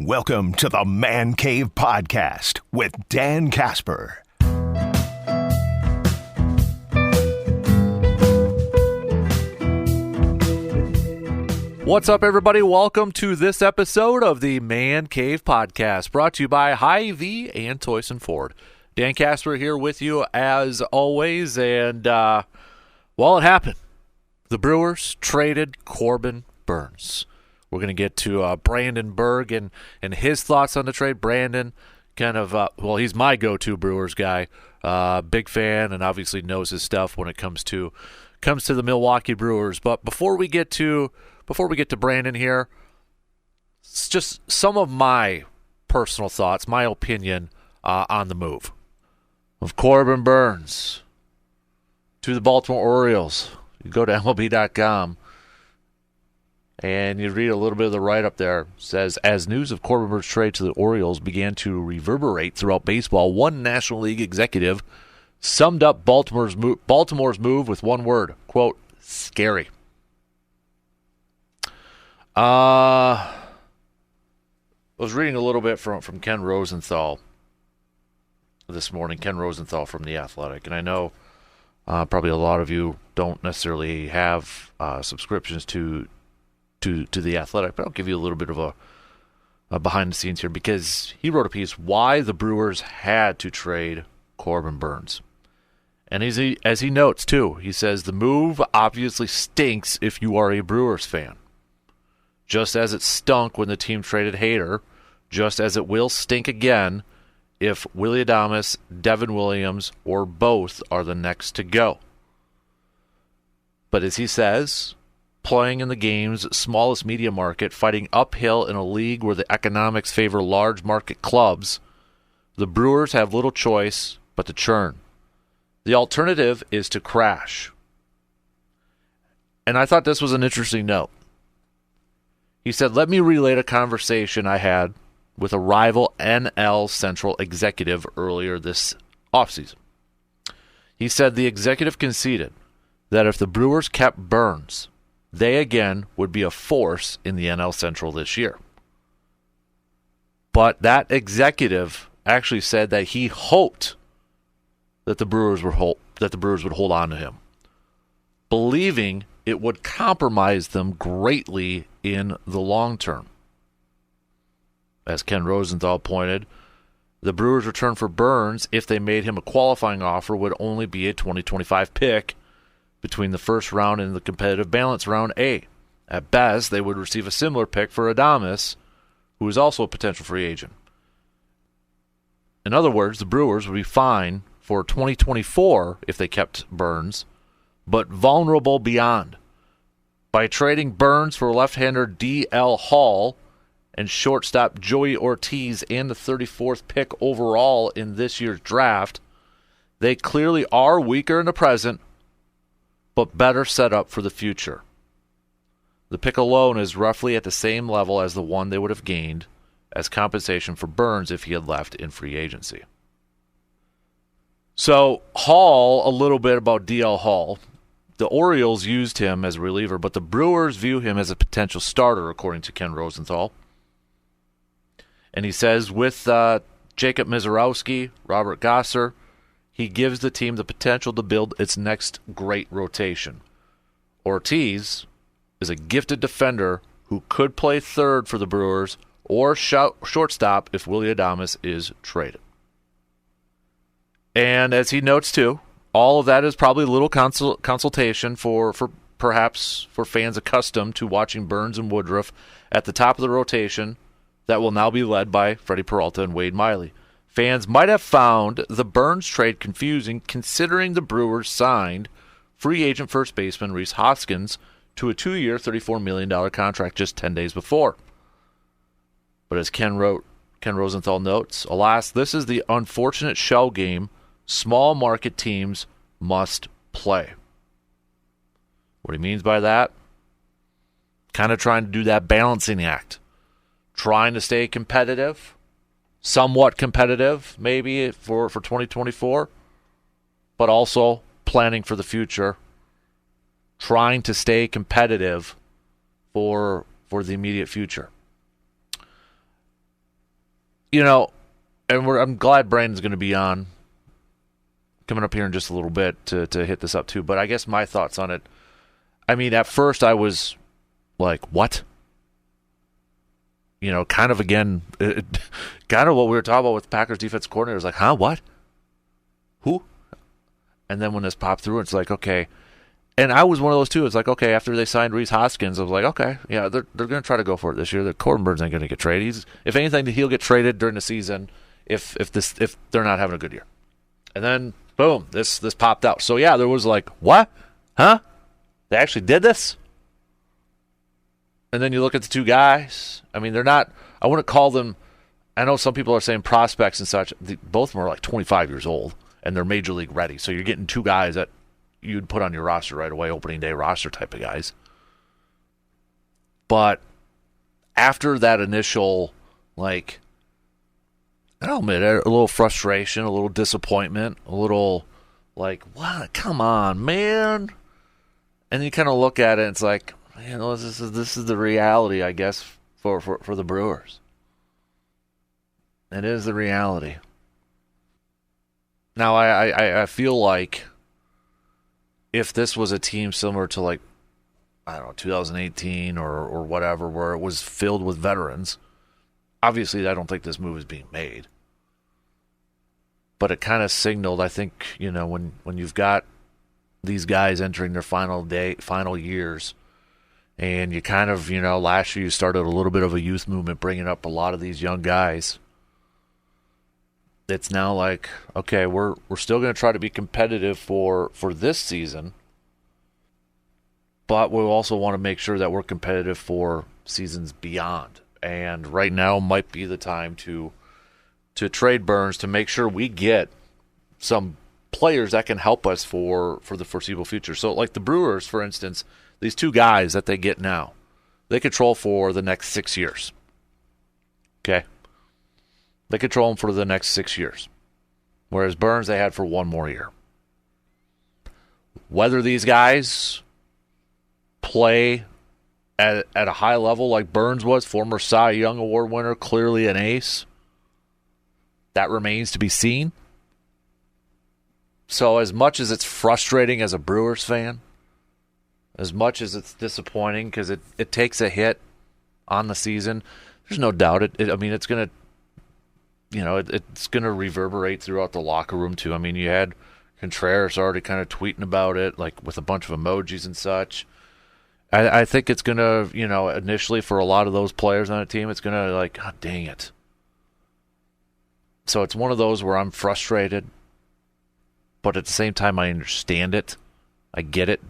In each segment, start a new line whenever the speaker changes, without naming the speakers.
Welcome to the Man Cave Podcast with Dan Casper.
What's up, everybody? Welcome to this episode of the Man Cave Podcast, brought to you by Hy-Vee and Toyson Ford. Dan Casper here with you as always, and well, it happened. The Brewers traded Corbin Burnes. We're going to get to Brandon Berg and his thoughts on the trade. Brandon, kind of, well, he's my go-to Brewers guy. Big fan, and obviously knows his stuff when it comes to the Milwaukee Brewers. But before we get to Brandon here, it's just some of my personal thoughts, my opinion on the move of Corbin Burnes to the Baltimore Orioles. You go to MLB.com. And you read a little bit of the write-up there. It says, as news of Corbin Burnes' trade to the Orioles began to reverberate throughout baseball, one National League executive summed up Baltimore's move with one word, quote, scary. I was reading a little bit from Ken Rosenthal this morning, Ken Rosenthal from The Athletic, and I know probably a lot of you don't necessarily have subscriptions to The Athletic, but I'll give you a little bit of a behind the scenes here, because he wrote a piece why the Brewers had to trade Corbin Burnes. And as he notes too, he says the move obviously stinks if you are a Brewers fan. Just as it stunk when the team traded Hader, just as it will stink again if Willy Adames, Devin Williams, or both are the next to go. But as he says, playing in the game's smallest media market, fighting uphill in a league where the economics favor large market clubs, the Brewers have little choice but to churn. The alternative is to crash. And I thought this was an interesting note. He said, let me relate a conversation I had with a rival NL Central executive earlier this offseason. He said the executive conceded that if the Brewers kept Burnes, they again would be a force in the NL Central this year. But that executive actually said that he hoped that the Brewers would hold on to him, believing it would compromise them greatly in the long term. As Ken Rosenthal pointed, the Brewers' return for Burnes, if they made him a qualifying offer, would only be a 2025 pick between the first round and the competitive balance round A. At best, they would receive a similar pick for Adames, who is also a potential free agent. In other words, the Brewers would be fine for 2024 if they kept Burnes, but vulnerable beyond. By trading Burnes for left-hander D.L. Hall and shortstop Joey Ortiz and the 34th pick overall in this year's draft, they clearly are weaker in the present, but better set up for the future. The pick alone is roughly at the same level as the one they would have gained as compensation for Burnes if he had left in free agency. So, Hall, a little bit about D.L. Hall. The Orioles used him as a reliever, but the Brewers view him as a potential starter, according to Ken Rosenthal. And he says, with Jacob Misiorowski, Robert Gasser, he gives the team the potential to build its next great rotation. Ortiz is a gifted defender who could play third for the Brewers or shortstop if Willy Adames is traded. And as he notes too, all of that is probably a little consultation for perhaps for fans accustomed to watching Burnes and Woodruff at the top of the rotation that will now be led by Freddie Peralta and Wade Miley. Fans might have found the Burnes trade confusing considering the Brewers signed free agent first baseman Rhys Hoskins to a 2-year, $34 million contract just 10 days before. But as Ken Rosenthal notes, alas, this is the unfortunate shell game small market teams must play. What he means by that? Kind of trying to do that balancing act. Trying to stay competitive, somewhat competitive maybe for 2024, but also planning for the future, trying to stay competitive for the immediate future. you know, and I'm glad Brandon's going to be on coming up here in just a little bit to hit this up too. But I guess my thoughts on it, I mean, at first I was like, what? You know, kind of again, kind of what we were talking about with Packers defense coordinator is like, huh, what? Who? And then when this popped through, it's like, okay. And I was one of those too. It's like, okay, after they signed Reese Hoskins, I was like, okay, yeah, they're going to try to go for it this year. The Corbin ain't going to get traded. If anything, he'll get traded during the season if they're not having a good year. And then boom, this popped out. So yeah, there was like, what? Huh? They actually did this? And then you look at the two guys. I mean, they're not, I wouldn't call them, I know some people are saying prospects and such. Both of them are like 25 years old, and they're major league ready. So you're getting two guys that you'd put on your roster right away, opening day roster type of guys. But after that initial, like, I'll admit it, a little frustration, a little disappointment, a little like, what? Come on, man. And you kind of look at it, and it's like, you know, this is the reality, I guess, for the Brewers. It is the reality. Now, I feel like if this was a team similar to, like, I don't know, 2018 or whatever, where it was filled with veterans, obviously I don't think this move is being made. But it kind of signaled, I think, you know, when you've got these guys entering their final years, and you kind of, you know, last year you started a little bit of a youth movement, bringing up a lot of these young guys. It's now like, okay, we're still going to try to be competitive for this season, but we also want to make sure that we're competitive for seasons beyond. And right now might be the time to trade Burns to make sure we get some players that can help us for the foreseeable future. So like the Brewers, for instance, these two guys that they get now, they control for the next 6 years. Okay? They control them for the next 6 years. Whereas Burns, they had for one more year. Whether these guys play at a high level like Burns was, former Cy Young Award winner, clearly an ace, that remains to be seen. So as much as it's frustrating as a Brewers fan, as much as it's disappointing because it takes a hit on the season, there's no doubt I mean, it's going to, you know, it's going to reverberate throughout the locker room too. I mean, you had Contreras already kind of tweeting about it, like with a bunch of emojis and such. I think it's going to, you know, initially for a lot of those players on the team, it's going to like, God dang it. So it's one of those where I'm frustrated, but at the same time, I understand it. I get it.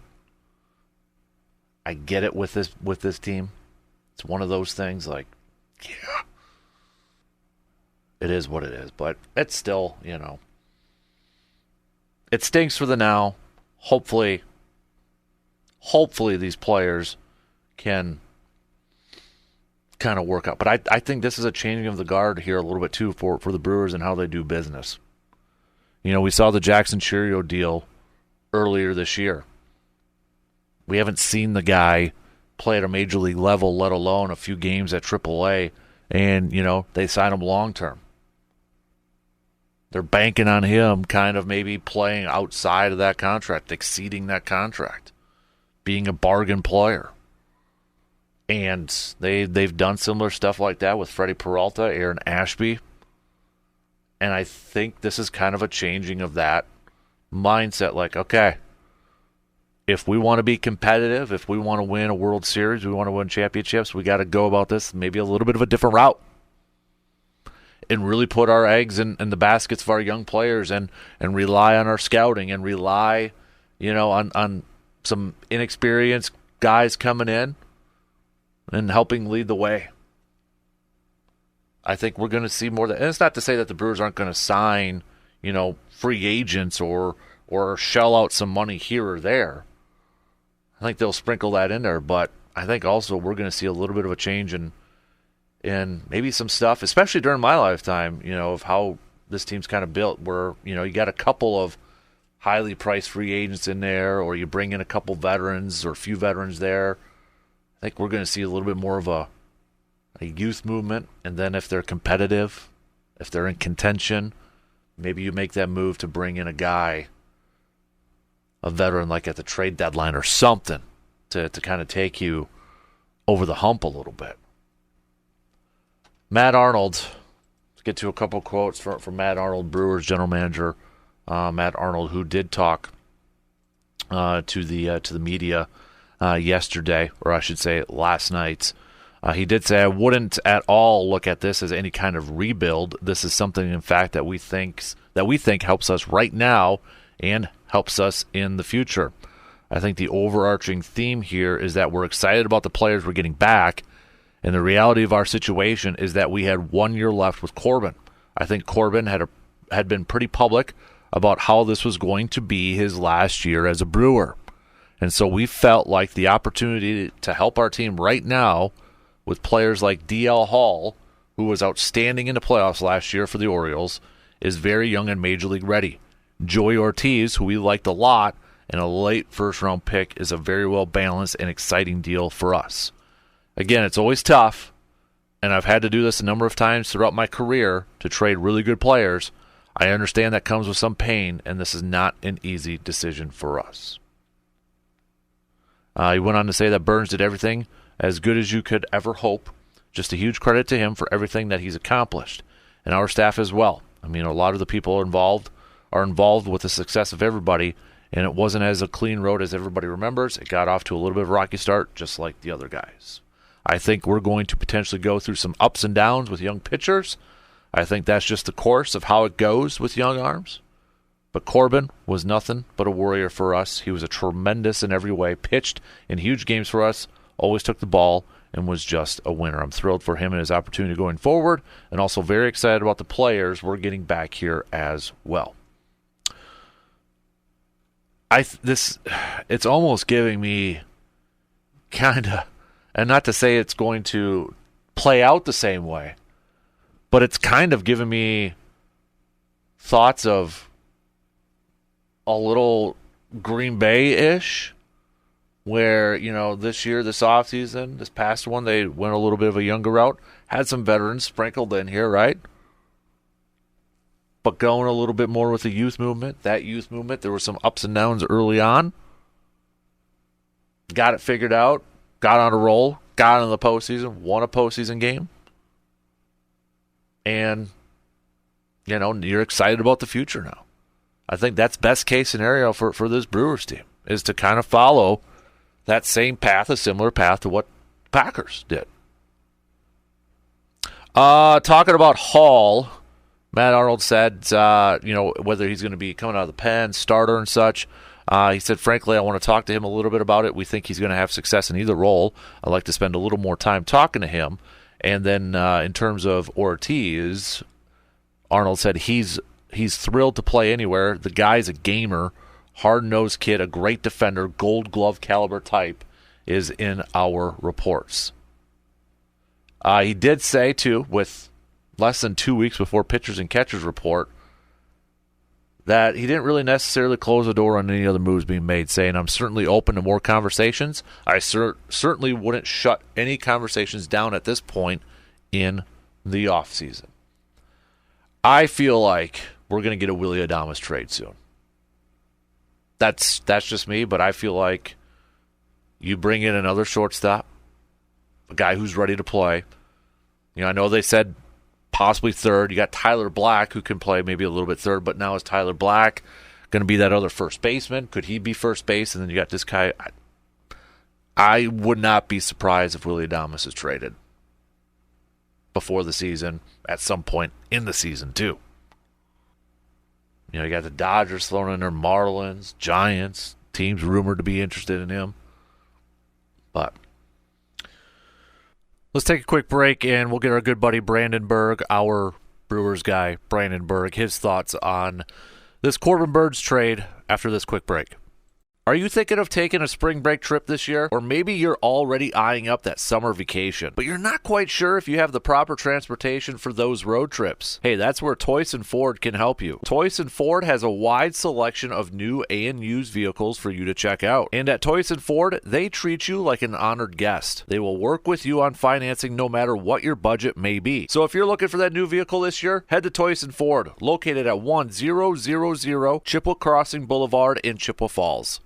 I get it with this team. It's one of those things like, yeah, it is what it is. But it's still, you know, it stinks for the now. Hopefully these players can kind of work out. But I think this is a changing of the guard here a little bit too for the Brewers and how they do business. You know, we saw the Jackson Chourio deal earlier this year. We haven't seen the guy play at a major league level, let alone a few games at AAA, and, you know, they sign him long term. They're banking on him kind of maybe playing outside of that contract, exceeding that contract, being a bargain player. And they've done similar stuff like that with Freddie Peralta, Aaron Ashby. And I think this is kind of a changing of that mindset. Like, okay, if we want to be competitive, if we want to win a World Series, we want to win championships, we got to go about this maybe a little bit of a different route and really put our eggs in the baskets of our young players and rely on our scouting and rely, you know, on some inexperienced guys coming in and helping lead the way. I think we're going to see more of that. And it's not to say that the Brewers aren't going to sign, you know, free agents or shell out some money here or there. I think they'll sprinkle that in there, but I think also we're going to see a little bit of a change in maybe some stuff, especially during my lifetime, you know, of how this team's kind of built, where, you know, you got a couple of highly priced free agents in there, or you bring in a couple veterans or a few veterans there. I think we're going to see a little bit more of a youth movement, and then if they're competitive, If they're in contention, maybe you make that move to bring in a guy, a veteran like at the trade deadline or something to kind of take you over the hump a little bit. Matt Arnold, let's get to a couple quotes from Matt Arnold, Brewers general manager. Matt Arnold, who did talk to the media yesterday, or I should say last night. He did say, I wouldn't at all look at this as any kind of rebuild. This is something, in fact, that we think helps us right now and helps us in the future. I think the overarching theme here is that we're excited about the players we're getting back, and the reality of our situation is that we had 1 year left with Corbin. I think Corbin had been pretty public about how this was going to be his last year as a Brewer. And so we felt like the opportunity to help our team right now with players like DL Hall, who was outstanding in the playoffs last year for the Orioles, is very young and major league ready. Joey Ortiz, who we liked a lot, and a late first-round pick is a very well-balanced and exciting deal for us. Again, it's always tough, and I've had to do this a number of times throughout my career to trade really good players. I understand that comes with some pain, and this is not an easy decision for us. He went on to say that Burns did everything as good as you could ever hope. Just a huge credit to him for everything that he's accomplished, and our staff as well. I mean, a lot of the people involved are involved with the success of everybody, and it wasn't as a clean road as everybody remembers. It got off to a little bit of a rocky start, just like the other guys. I think we're going to potentially go through some ups and downs with young pitchers. I think that's just the course of how it goes with young arms. But Corbin was nothing but a warrior for us. He was a tremendous in every way, pitched in huge games for us, always took the ball, and was just a winner. I'm thrilled for him and his opportunity going forward, and also very excited about the players we're getting back here as well. It's almost giving me kind of, and not to say it's going to play out the same way, but it's kind of giving me thoughts of a little Green Bay-ish, where, this year, this offseason, this past one, they went a little bit of a younger route, had some veterans sprinkled in here, right? But going a little bit more with the youth movement. That youth movement, there were some ups and downs early on. Got it figured out, got on a roll, got into the postseason, won a postseason game. And, you're excited about the future now. I think that's best case scenario for this Brewers team, is to kind of follow that same path, a similar path to what Packers did. Talking about Hall, Matt Arnold said, whether he's going to be coming out of the pen, starter and such. He said, frankly, I want to talk to him a little bit about it. We think he's going to have success in either role. I'd like to spend a little more time talking to him. And then in terms of Ortiz, Arnold said he's thrilled to play anywhere. The guy's a gamer, hard-nosed kid, a great defender, gold glove caliber type, is in our reports. He did say, too, with less than 2 weeks before pitchers and catchers report, that he didn't really necessarily close the door on any other moves being made, saying, I'm certainly open to more conversations. I certainly wouldn't shut any conversations down at this point in the offseason. I feel like we're going to get a Willy Adames trade soon. That's just me, but I feel like you bring in another shortstop, a guy who's ready to play. I know they said possibly third. You got Tyler Black, who can play maybe a little bit third, but now is Tyler Black going to be that other first baseman? Could he be first base? And then you got this guy. I would not be surprised if Willy Adames is traded before the season, at some point in the season, too. You got the Dodgers throwing in their Marlins, Giants, teams rumored to be interested in him. But let's take a quick break, and we'll get our good buddy Brandon Berg, our Brewers guy, Brandon Berg, his thoughts on this Corbin Burns trade after this quick break. Are you thinking of taking a spring break trip this year? Or maybe you're already eyeing up that summer vacation, but you're not quite sure if you have the proper transportation for those road trips. Hey, that's where Toyson Ford can help you. Toyson Ford has a wide selection of new and used vehicles for you to check out. And at Toyson Ford, they treat you like an honored guest. They will work with you on financing no matter what your budget may be. So if you're looking for that new vehicle this year, head to Toyson Ford, located at 1000 Chippewa Crossing Boulevard in Chippewa Falls.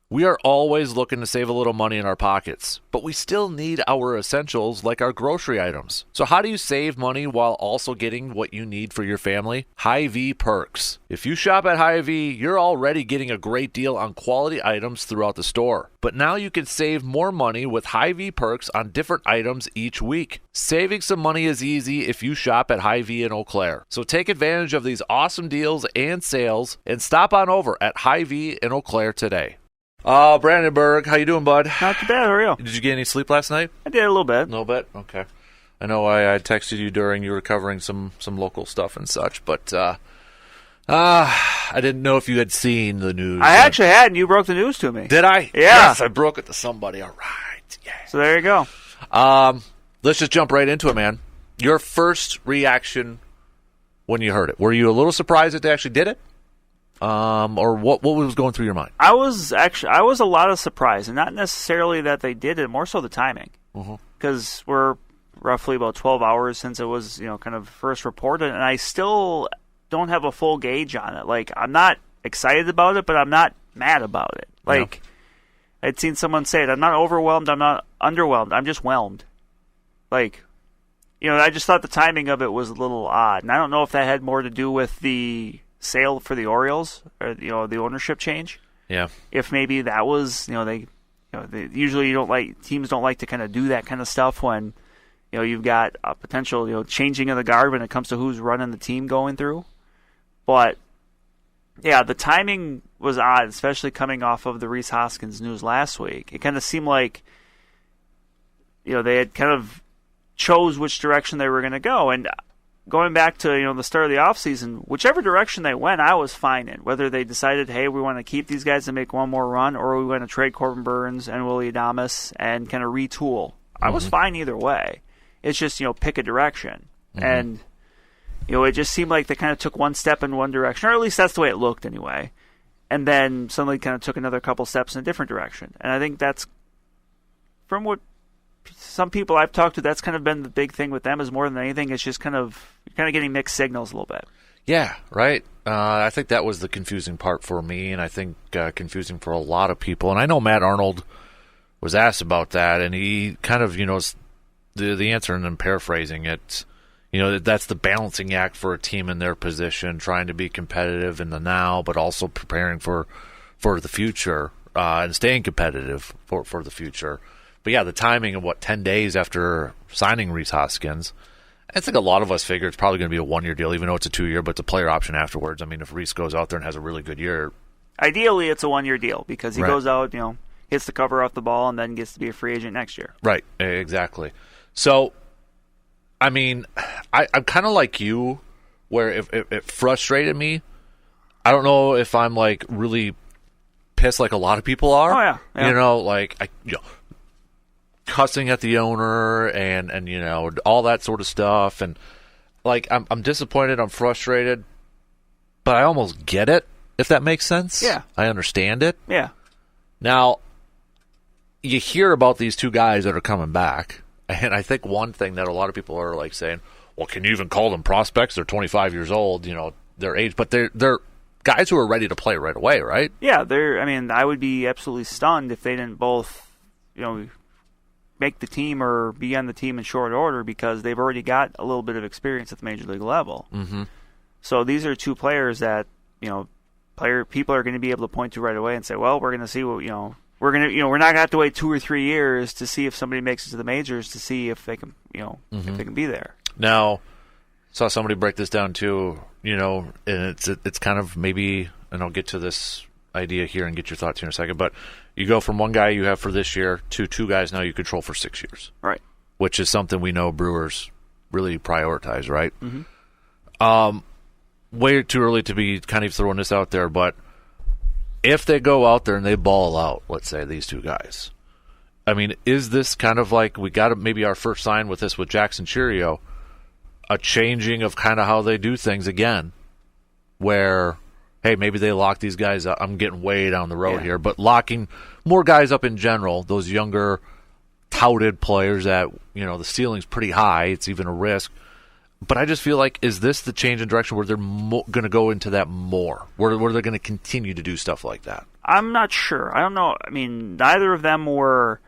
We are always looking to save a little money in our pockets, but we still need our essentials like our grocery items. So how do you save money while also getting what you need for your family? Hy-Vee Perks. If you shop at Hy-Vee, you're already getting a great deal on quality items throughout the store. But now you can save more money with Hy-Vee Perks on different items each week. Saving some money is easy if you shop at Hy-Vee in Eau Claire. So take advantage of these awesome deals and sales and stop on over at Hy-Vee in Eau Claire today. Brandon Berg, how you doing, bud?
Not too bad. How are you?
Did you get any sleep last night?
I did a little bit.
A little bit? Okay. I know I texted you during you were covering some local stuff and such, but I didn't know if you had seen the news.
I actually had, and you broke the news to me.
Did I?
Yeah.
Yes, I broke it to somebody. All right. Yeah.
So there you go.
Let's just jump right into it, man. Your first reaction when you heard it. Were you a little surprised that they actually did it? Or what was going through your mind?
I was a lot of surprise, and not necessarily that they did it, more so the timing. Because we're roughly about 12 hours since it was, kind of first reported, and I still don't have a full gauge on it. Like, I'm not excited about it, but I'm not mad about it. Like, I'd seen someone say it. I'm not overwhelmed. I'm not underwhelmed. I'm just whelmed. Like, I just thought the timing of it was a little odd, and I don't know if that had more to do with the sale for the Orioles or the ownership change.
Yeah.
If maybe that was they usually teams don't like to kind of do that kind of stuff when you've got a potential changing of the guard when it comes to who's running the team going through. But yeah, the timing was odd, especially coming off of the Rhys Hoskins news last week. It kind of seemed like they had kind of chose which direction they were going to go. And going back to the start of the offseason, whichever direction they went, I was fine in. Whether they decided, hey, we want to keep these guys and make one more run, or we want to trade Corbin Burns and Willie Adames and kind of retool. I was fine either way. It's just pick a direction, and it just seemed like they kind of took one step in one direction, or at least that's the way it looked anyway, and then suddenly kind of took another couple steps in a different direction. And I think that's, from what some people I've talked to, that's kind of been the big thing with them, is more than anything, it's just you're kind of getting mixed signals a little bit.
Yeah, right. I think that was the confusing part for me, and I think confusing for a lot of people. And I know Matt Arnold was asked about that, and he kind of, the answer, and I'm paraphrasing it, that's the balancing act for a team in their position, trying to be competitive in the now, but also preparing for the future and staying competitive for the future. But yeah, the timing of 10 days after signing Rhys Hoskins, I think a lot of us figure it's probably going to be a one-year deal, even though it's a 2-year, but it's a player option afterwards. I mean, if Rhys goes out there and has a really good year.
Ideally, it's a one-year deal because he goes out, hits the cover off the ball, and then gets to be a free agent next year.
Right, exactly. So, I mean, I'm kind of like you, where if it frustrated me, I don't know if I'm really pissed like a lot of people are.
Oh, yeah.
Cussing at the owner and all that sort of stuff, and I'm disappointed, I'm frustrated, but I almost get it, if that makes sense.
Yeah,
I understand it.
Yeah.
Now you hear about these two guys that are coming back, and I think one thing that a lot of people are saying, well, can you even call them prospects? They're 25 years old, their age, but they're guys who are ready to play right away, right?
Yeah, I would be absolutely stunned if they didn't both make the team or be on the team in short order, because they've already got a little bit of experience at the major league level. So these are two players that people are going to be able to point to right away and say, well, we're going to see what we're not going to have to wait 2 or 3 years to see if somebody makes it to the majors to see if they can if they can be there.
Now, saw somebody break this down too, and it's kind of maybe, and I'll get to this idea here and get your thoughts here in a second, but you go from one guy you have for this year to two guys now you control for 6 years.
Right.
Which is something we know Brewers really prioritize, right? Way too early to be kind of throwing this out there, but if they go out there and they ball out, let's say these two guys, I mean, is this kind of like we got maybe our first sign with this with Jackson Cheerio, a changing of kind of how they do things again, where, hey, maybe they lock these guys up. I'm getting way down the road here, but locking more guys up in general, those younger touted players that, the ceiling's pretty high. It's even a risk. But I just feel like, is this the change in direction where they're going to go into that more, where they're going to continue to do stuff like that?
I'm not sure. I don't know. I mean, neither of them were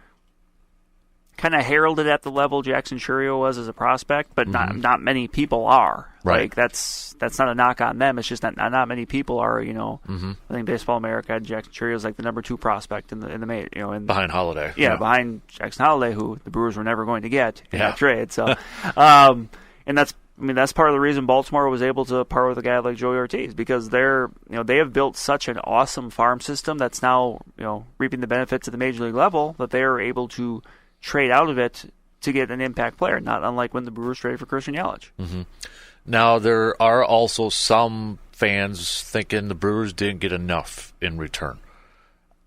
kind of heralded at the level Jackson Cheerio was as a prospect, but not many people are.
Right.
Like, that's not a knock on them. It's just that not many people are. I think Baseball America had Jackson Cheerio as like the number 2 prospect in the
behind Holiday.
Yeah, behind Jackson Holiday, who the Brewers were never going to get in that trade. So, and that's part of the reason Baltimore was able to part with a guy like Joey Ortiz, because they have built such an awesome farm system that's now reaping the benefits at the major league level, that they are able to trade out of it to get an impact player, not unlike when the Brewers traded for Christian Yelich.
Mm-hmm. Now, there are also some fans thinking the Brewers didn't get enough in return.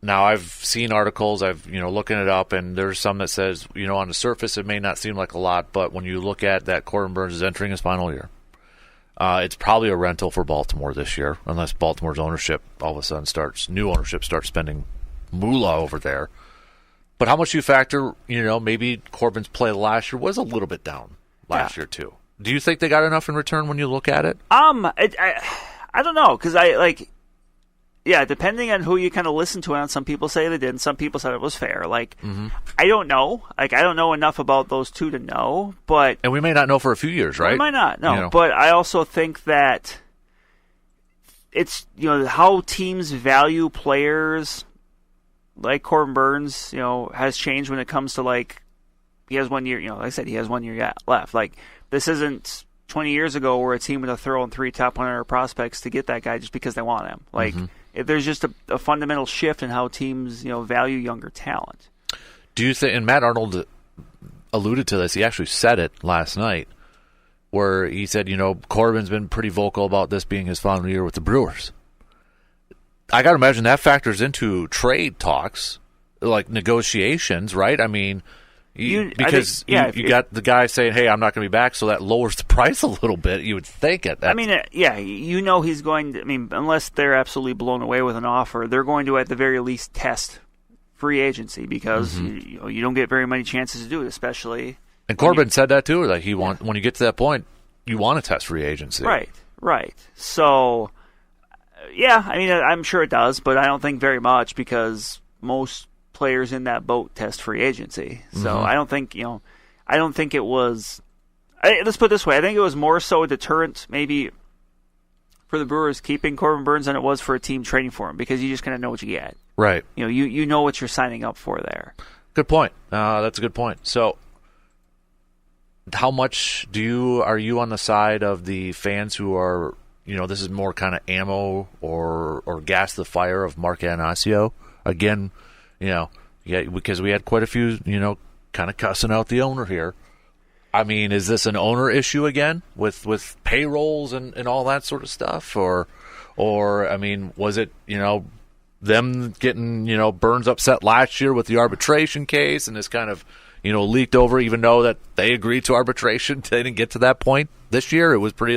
Now, I've seen articles, looking it up, and there's some that says, on the surface it may not seem like a lot, but when you look at that, Corbin Burnes is entering his final year. It's probably a rental for Baltimore this year, unless Baltimore's ownership all of a sudden starts spending moolah over there. But how much you factor, maybe Corbin's play last year was a little bit down last year too. Do you think they got enough in return when you look at it?
I don't know, because depending on who you kind of listen to, and some people say they did, and some people said it was fair. I don't know. I don't know enough about those two to know, but... And
we may not know for a few years, right?
We might not, no. But I also think that it's, how teams value players like Corbin Burnes, has changed when it comes to, he has 1 year, like I said, he has 1 year left. This isn't 20 years ago where a team would have thrown 3 top 100 prospects to get that guy just because they want him. There's just a fundamental shift in how teams, value younger talent.
Do you think, and Matt Arnold alluded to this, he actually said it last night, where he said, Corbin's been pretty vocal about this being his final year with the Brewers. I got to imagine that factors into trade talks, like negotiations, right? I mean, you got the guy saying, hey, I'm not going to be back, so that lowers the price a little bit. You would think it.
He's going to, unless they're absolutely blown away with an offer, they're going to at the very least test free agency, because you don't get very many chances to do it, especially.
And Corbin said that too, like when you get to that point, you want to test free agency.
Right. So, I'm sure it does, but I don't think very much, because most players in that boat test free agency. So I don't think it was. Let's put it this way: I think it was more so a deterrent, maybe, for the Brewers keeping Corbin Burnes than it was for a team trading for him, because you just kind of know what you get.
Right.
You know what you're signing up for there.
Good point. That's a good point. So, how much are you on the side of the fans who are, this is more kind of ammo or gas to the fire of Mark Anasio? Again, because we had quite a few, kind of cussing out the owner here. I mean, is this an owner issue again with payrolls and all that sort of stuff? Or was it, them getting, Burnes upset last year with the arbitration case, and this kind of, leaked over, even though that they agreed to arbitration? They didn't get to that point this year. It was pretty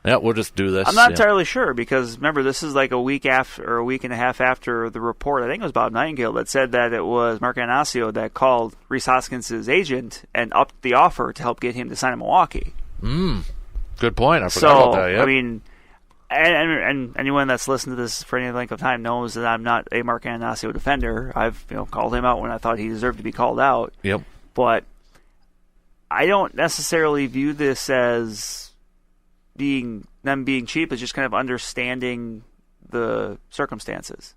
we'll just do this.
I'm not entirely sure, because remember, this is like a week and a half after the report. I think it was Bob Nightingale that said that it was Mark Anasio that called Rhys Hoskins' agent and upped the offer to help get him to sign in Milwaukee.
Good point. I forgot about that. Yep.
And anyone that's listened to this for any length of time knows that I'm not a Mark Anasio defender. I've called him out when I thought he deserved to be called out.
Yep.
But I don't necessarily view this as being cheap. It's just kind of understanding the circumstances.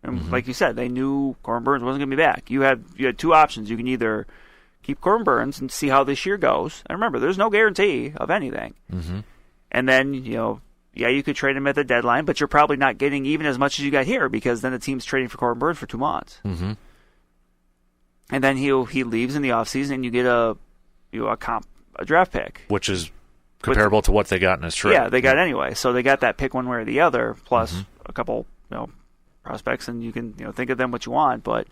And like you said, they knew Corbin Burnes wasn't going to be back. You had 2 options. You can either keep Corbin Burnes and see how this year goes. And remember, there's no guarantee of anything. And then, you could trade him at the deadline, but you're probably not getting even as much as you got here, because then the team's trading for Corbin Burnes for 2 months. And then he leaves in the offseason, and you get a draft pick,
which is comparable to what they got in his trade.
Yeah, they got anyway. So they got that pick one way or the other, plus a couple, prospects, and you can think of them what you want. But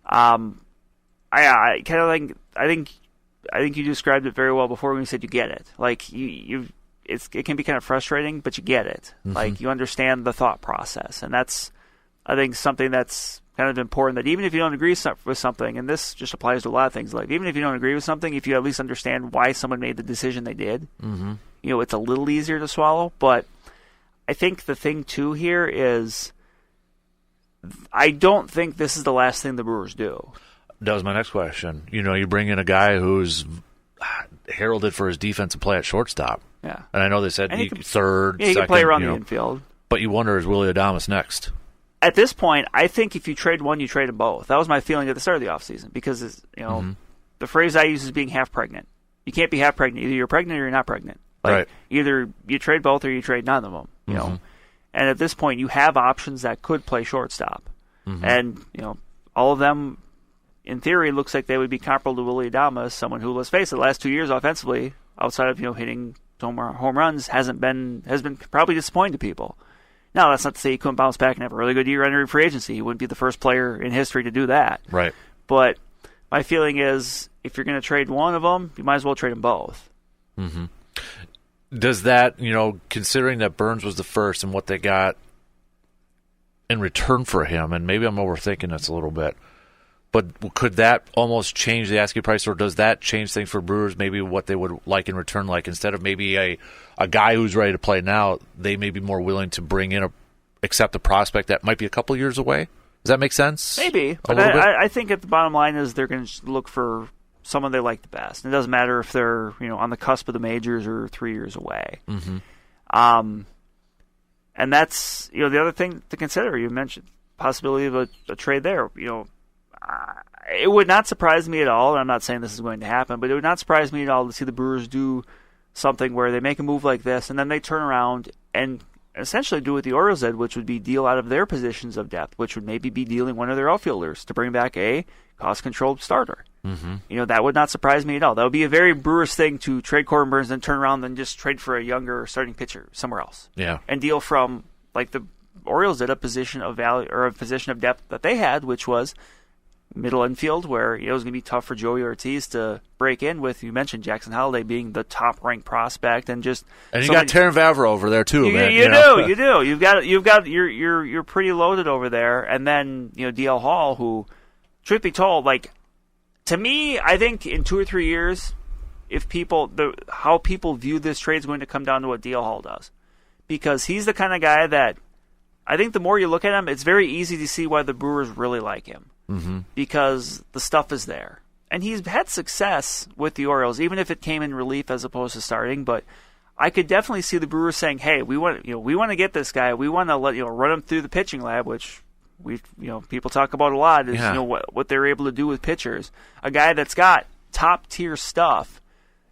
I kind of I think you described it very well before when you said you get it. Like it can be kind of frustrating, but you get it. Like you understand the thought process, and that's I think something that's kind of important. That even if you don't agree with something, and this just applies to a lot of things, like even if you don't agree with something, if you at least understand why someone made the decision they did, it's a little easier to swallow. But I think the thing too here is, I don't think this is the last thing the Brewers do.
That was my next question. You bring in a guy who's heralded for his defensive play at shortstop.
Yeah.
And I know they said third,
he
second.
Can play around the infield.
But you wonder, is Willie Adames next?
At this point, I think if you trade one, you trade them both. That was my feeling at the start of the offseason because, the phrase I use is being half pregnant. You can't be half pregnant. Either you're pregnant or you're not pregnant.
Right.
Either you trade both or you trade none of them. You know. And at this point, you have options that could play shortstop. And, all of them, in theory, looks like they would be comparable to Willie Adames, someone who, let's face it, the last 2 years offensively, outside of hitting home runs, has been probably disappointing to people. Now, that's not to say he couldn't bounce back and have a really good year entering free agency. He wouldn't be the first player in history to do that.
Right.
But my feeling is, if you're going to trade one of them, you might as well trade them both.
Does that, considering that Burns was the first and what they got in return for him, and maybe I'm overthinking this a little bit, but could that almost change the asking price, or does that change things for Brewers, maybe what they would like in return? Like instead of maybe a guy who's ready to play now, they may be more willing to bring in accept a prospect that might be a couple years away? Does that make sense?
Maybe. But I think at the bottom line is they're going to look for someone they like the best. It doesn't matter if they're on the cusp of the majors or 3 years away. And that's the other thing to consider. You mentioned possibility of a trade there. It would not surprise me at all, and I'm not saying this is going to happen, but it would not surprise me at all to see the Brewers do something where they make a move like this, and then they turn around and essentially do what the Orioles did, which would be deal out of their positions of depth, which would maybe be dealing one of their outfielders to bring back a cost-controlled starter. That would not surprise me at all. That would be a very Brewers thing to trade Corbin Burns and turn around and just trade for a younger starting pitcher somewhere else.
Yeah.
And deal from, like the Orioles did, a position of value or a position of depth that they had, which was middle infield, where it was going to be tough for Joey Ortiz to break in with. You mentioned Jackson Holliday being the top-ranked prospect, and you
got Terrin Vavra over there too, man.
You do. You're pretty loaded over there, and then DL Hall, who, truth be told, to me, I think in 2 or 3 years, if how people view this trade is going to come down to what DL Hall does, because he's the kind of guy that I think the more you look at him, it's very easy to see why the Brewers really like him. Because the stuff is there. And he's had success with the Orioles, even if it came in relief as opposed to starting. But I could definitely see the Brewers saying, "Hey, we want to get this guy. We want to run him through the pitching lab," which people talk about a lot. Is what they're able to do with pitchers. A guy that's got top tier stuff,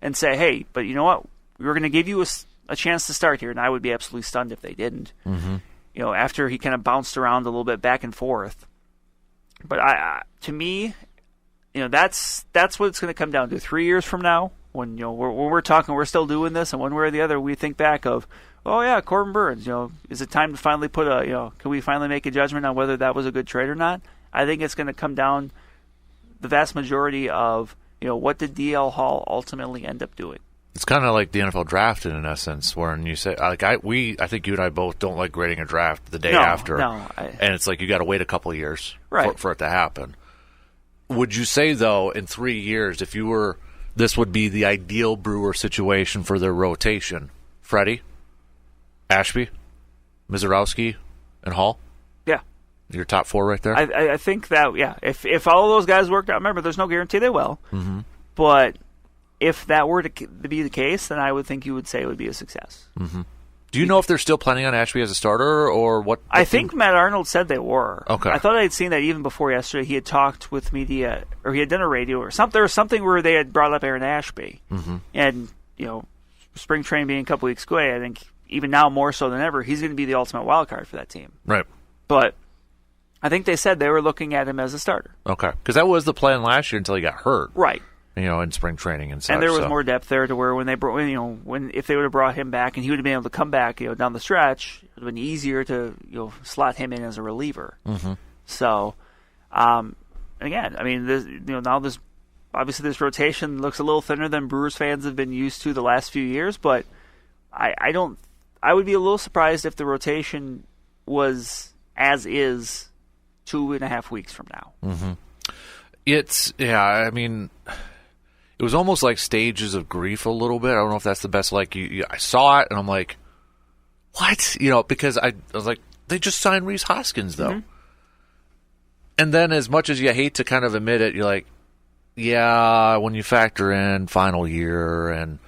and say, "Hey, but you know what? We're going to give you a chance to start here." And I would be absolutely stunned if they didn't. After he kind of bounced around a little bit back and forth. But to me, that's what it's going to come down to. 3 years from now, when we're talking, we're still doing this, and one way or the other, we think back of, oh yeah, Corbin Burns. Is it time to finally can we finally make a judgment on whether that was a good trade or not? I think it's going to come down the vast majority of what did DL Hall ultimately end up doing.
It's kind of like the NFL draft in essence, when you say, I think you and I both don't like grading a draft the day after. And it's like you got to wait a couple of years for it to happen. Would you say, though, in 3 years, if you were, this would be the ideal Brewer situation for their rotation? Freddie, Ashby, Mizorowski, and Hall?
Yeah.
Your top four right there?
I think that, yeah. If all of those guys worked out, remember, there's no guarantee they will. But if that were to be the case, then I would think you would say it would be a success.
Do you know if they're still planning on Ashby as a starter, or what?
I think Matt Arnold said they were.
Okay.
I thought I had seen that even before yesterday. He had talked with media, or he had done a radio or something. There was something where they had brought up Aaron Ashby. And, spring training being a couple weeks away, I think even now more so than ever, he's going to be the ultimate wild card for that team.
Right.
But I think they said they were looking at him as a starter.
Okay. Because that was the plan last year until he got hurt.
Right.
in spring training and such.
And there was more depth there to where when they brought, if they would have brought him back and he would have been able to come back, down the stretch, it would have been easier to, slot him in as a reliever. Mm-hmm. So, and again, I mean, now this obviously this rotation looks a little thinner than Brewers fans have been used to the last few years, but I would be a little surprised if the rotation was as is 2.5 weeks from now.
Mm-hmm. I mean, it was almost like stages of grief a little bit. I don't know if that's the best. Like, I saw it, and I'm like, what? Because I was like, they just signed Rhys Hoskins, though. Mm-hmm. And then as much as you hate to kind of admit it, you're like, yeah, when you factor in final year and,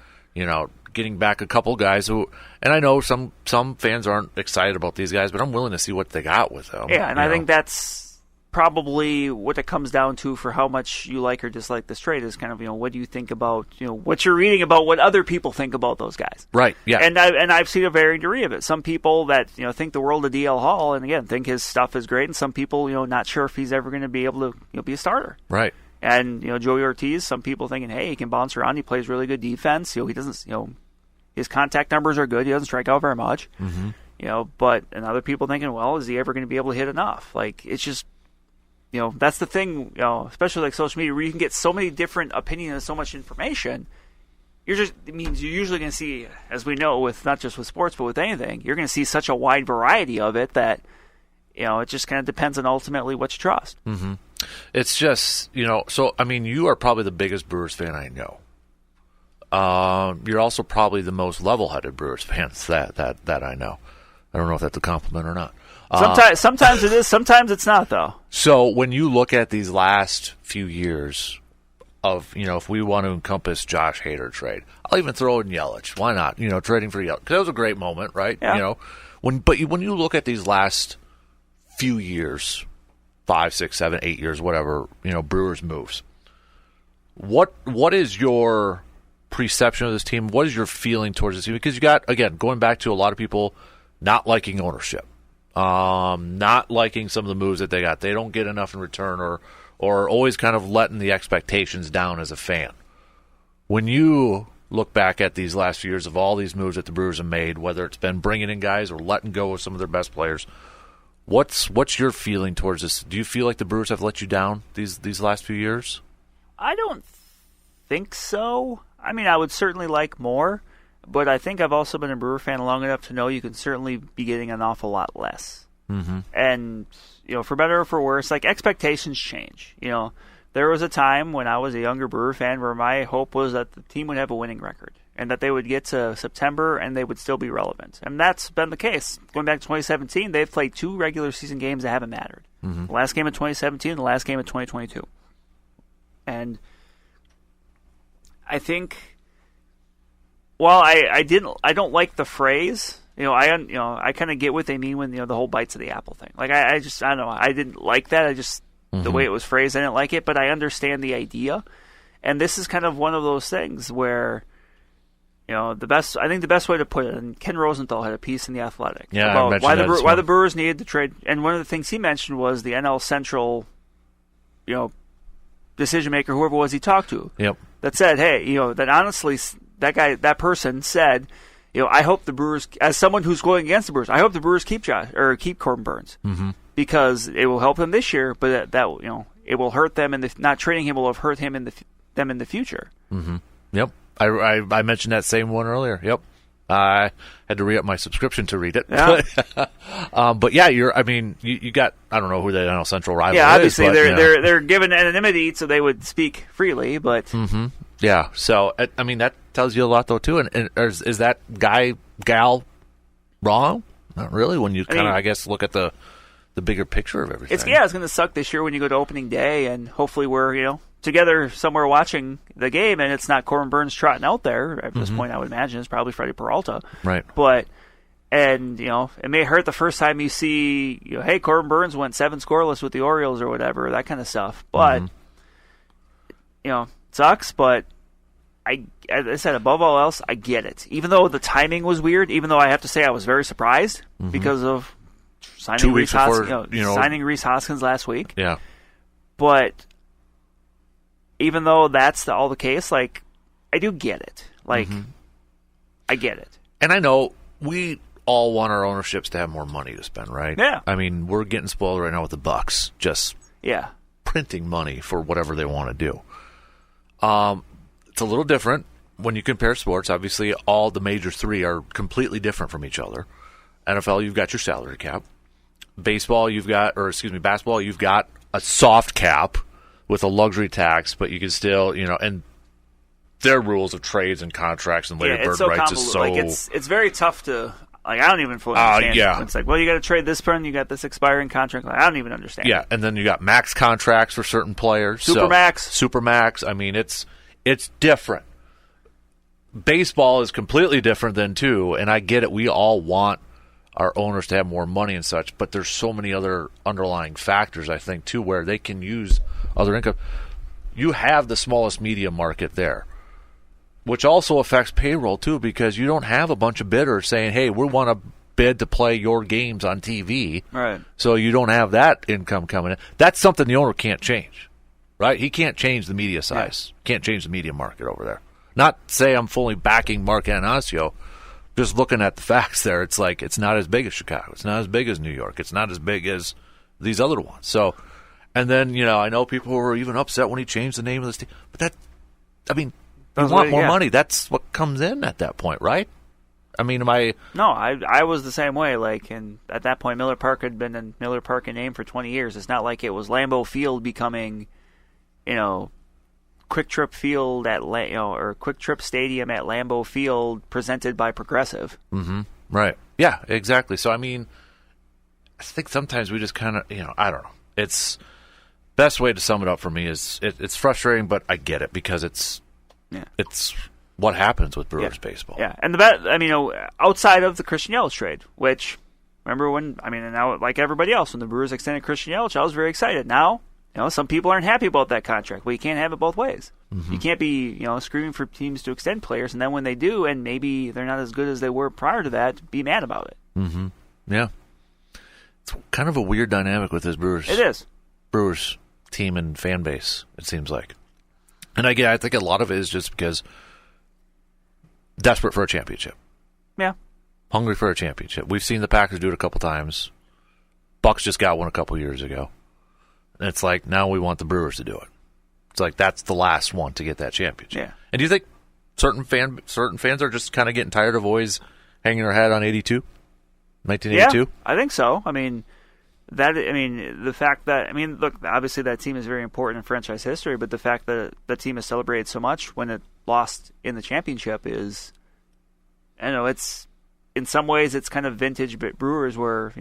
getting back a couple guys who, and I know some fans aren't excited about these guys, but I'm willing to see what they got with them.
Yeah, and I think that's probably what it comes down to for how much you like or dislike this trade is kind of, what do you think about, what you're reading about what other people think about those guys.
Right, yeah.
And I've seen a varying degree of it. Some people that, think the world of DL Hall and, again, think his stuff is great, and some people, not sure if he's ever going to be able to, be a starter.
Right.
And, Joey Ortiz, some people thinking, hey, he can bounce around, he plays really good defense, he doesn't, his contact numbers are good, he doesn't strike out very much. Mm-hmm. And other people thinking, well, is he ever going to be able to hit enough? Like, it's just, that's the thing, especially like social media, where you can get so many different opinions and so much information. It means you're usually going to see, as we know, with not just with sports, but with anything, you're going to see such a wide variety of it that, it just kind of depends on ultimately what you trust.
Mm-hmm. It's just, so, I mean, you are probably the biggest Brewers fan I know. You're also probably the most level-headed Brewers fans that I know. I don't know if that's a compliment or not.
Sometimes it is, sometimes it's not, though.
So when you look at these last few years of, if we want to encompass Josh Hader trade, I'll even throw in Yelich. Why not? Trading for Yelich. Because that was a great moment, right?
Yeah.
When you look at these last few years, 5, 6, 7, 8 years, whatever, Brewers moves, what is your perception of this team? What is your feeling towards this team? Because you got, again, going back to a lot of people not liking ownership. Not liking some of the moves that they got. They don't get enough in return or always kind of letting the expectations down as a fan. When you look back at these last few years of all these moves that the Brewers have made, whether it's been bringing in guys or letting go of some of their best players, what's your feeling towards this? Do you feel like the Brewers have let you down these last few years?
I don't think so. I mean, I would certainly like more. But I think I've also been a Brewer fan long enough to know you can certainly be getting an awful lot less. Mm-hmm. And, for better or for worse, like, expectations change. There was a time when I was a younger Brewer fan where my hope was that the team would have a winning record and that they would get to September and they would still be relevant. And that's been the case. Going back to 2017, they've played 2 regular season games that haven't mattered. Mm-hmm. The last game of 2017 and the last game of 2022. And I think... Well, I don't like the phrase. I kind of get what they mean when the whole bites of the apple thing. Like I don't know. I didn't like that. The way it was phrased, I didn't like it. But I understand the idea, and this is kind of one of those things where, I think the best way to put it. And Ken Rosenthal had a piece in the Athletic about why the Brewers needed to trade. And one of the things he mentioned was the NL Central, decision maker, whoever it was he talked to, that said, hey, that honestly. That person said, I hope the Brewers, as someone who's going against the Brewers, I hope the Brewers keep Corbin Burns because it will help them this year, but it will hurt them not trading him will have hurt them in the future. Mm-hmm.
Yep, I mentioned that same one earlier. Yep, I had to re-up my subscription to read it.
Yeah.
But yeah, you got, I don't know who the NL Central rival is.
Yeah, obviously they're given anonymity so they would speak freely, but.
Mm-hmm. Yeah, so that tells you a lot though too. And is that gal wrong? Not really. When you kind of, I guess, look at the bigger picture of everything.
It's going to suck this year when you go to opening day, and hopefully we're together somewhere watching the game, and it's not Corbin Burns trotting out there at this point. I would imagine it's probably Freddie Peralta,
right?
But it may hurt the first time you see, hey, Corbin Burns went 7 scoreless with the Orioles or whatever, that kind of stuff. But it sucks, but. As I said, above all else, I get it. Even though the timing was weird, even though I have to say I was very surprised because of signing Rhys Hoskins last week.
Yeah.
But even though that's all the case, like, I do get it. Like, I get it.
And I know we all want our ownerships to have more money to spend, right?
Yeah.
I mean, we're getting spoiled right now with the Bucks just printing money for whatever they want to do. It's a little different when you compare sports. Obviously, all the major three are completely different from each other. NFL, you've got your salary cap. Basketball, you've got a soft cap with a luxury tax, but you can still, and their rules of trades and contracts and later bird rights is so...
Like, it's very tough to... Like, I don't even fully understand it. It's like, well, you got to trade this person, you got this expiring contract. Like, I don't even understand it.
And then you got max contracts for certain players. Supermax. I mean, it's different. Baseball is completely different than, too, and I get it. We all want our owners to have more money and such, but there's so many other underlying factors, I think, too, where they can use other income. You have the smallest media market there, which also affects payroll, too, because you don't have a bunch of bidders saying, hey, we want to bid to play your games on TV.
Right.
So you don't have that income coming in. That's something the owner can't change, right? He can't change the media size. Can't change the media market over there. Not say I'm fully backing Mark Anasio. Just looking at the facts there, it's like it's not as big as Chicago. It's not as big as New York. It's not as big as these other ones. So, and then, I know people who were even upset when he changed the name of this team. But you want more money. That's what comes in at that point, right? I mean, No,
I was the same way. Like, and at that point, Miller Park had been in Miller Park in name for 20 years. It's not like it was Lambeau Field becoming, Quick Trip Field or Quick Trip Stadium at Lambeau Field presented by Progressive.
Mm-hmm. Right. Yeah, exactly. So, I mean, I think sometimes we just kind of, I don't know. It's best way to sum it up for me is it's frustrating, but I get it because it's what happens with Brewers baseball.
Yeah, and outside of the Christian Yelich trade, which, remember when, and now, like everybody else, when the Brewers extended Christian Yelich, I was very excited. Now, some people aren't happy about that contract. Well, you can't have it both ways. Mm-hmm. You can't be, screaming for teams to extend players, and then when they do, and maybe they're not as good as they were prior to that, be mad about it.
Mm-hmm. Yeah. It's kind of a weird dynamic with this Brewers.
It is.
Brewers team and fan base, it seems like. And again, I think a lot of it is just because desperate for a championship.
Yeah.
Hungry for a championship. We've seen the Packers do it a couple times. Bucks just got one a couple years ago. And it's like, now we want the Brewers to do it. It's like, that's the last one to get that championship.
Yeah.
And do you think certain fans are just kind of getting tired of always hanging their hat on 1982?
Yeah, I think so. The fact that, look, obviously that team is very important in franchise history, but the fact that the team has celebrated so much when it lost in the championship is, it's, in some ways, it's kind of vintage Brewers where,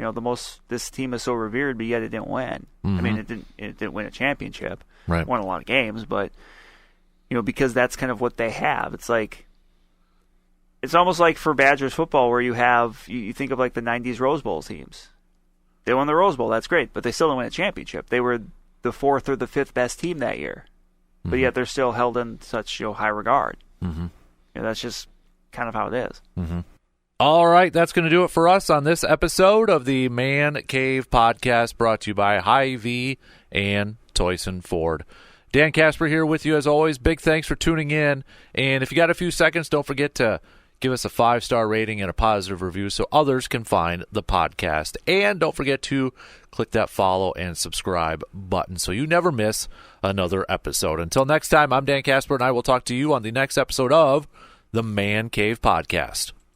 this team is so revered, but yet it didn't win.
Mm-hmm.
It didn't win a championship.
Right.
It won a lot of games, but, because that's kind of what they have. It's like, it's almost like for Badgers football where you think of like the 90s Rose Bowl teams. They won the Rose Bowl, that's great, but they still didn't win a championship. They were the 4th or the 5th best team that year, but yet they're still held in such high regard.
Mm-hmm.
That's just kind of how it is.
Mm-hmm. All right, that's going to do it for us on this episode of the Man Cave Podcast, brought to you by Hy-Vee and Toyson Ford. Dan Casper here with you as always. Big thanks for tuning in, and if you got a few seconds, don't forget to give us a 5-star rating and a positive review so others can find the podcast. And don't forget to click that follow and subscribe button so you never miss another episode. Until next time, I'm Dan Casper, and I will talk to you on the next episode of the Man Cave Podcast.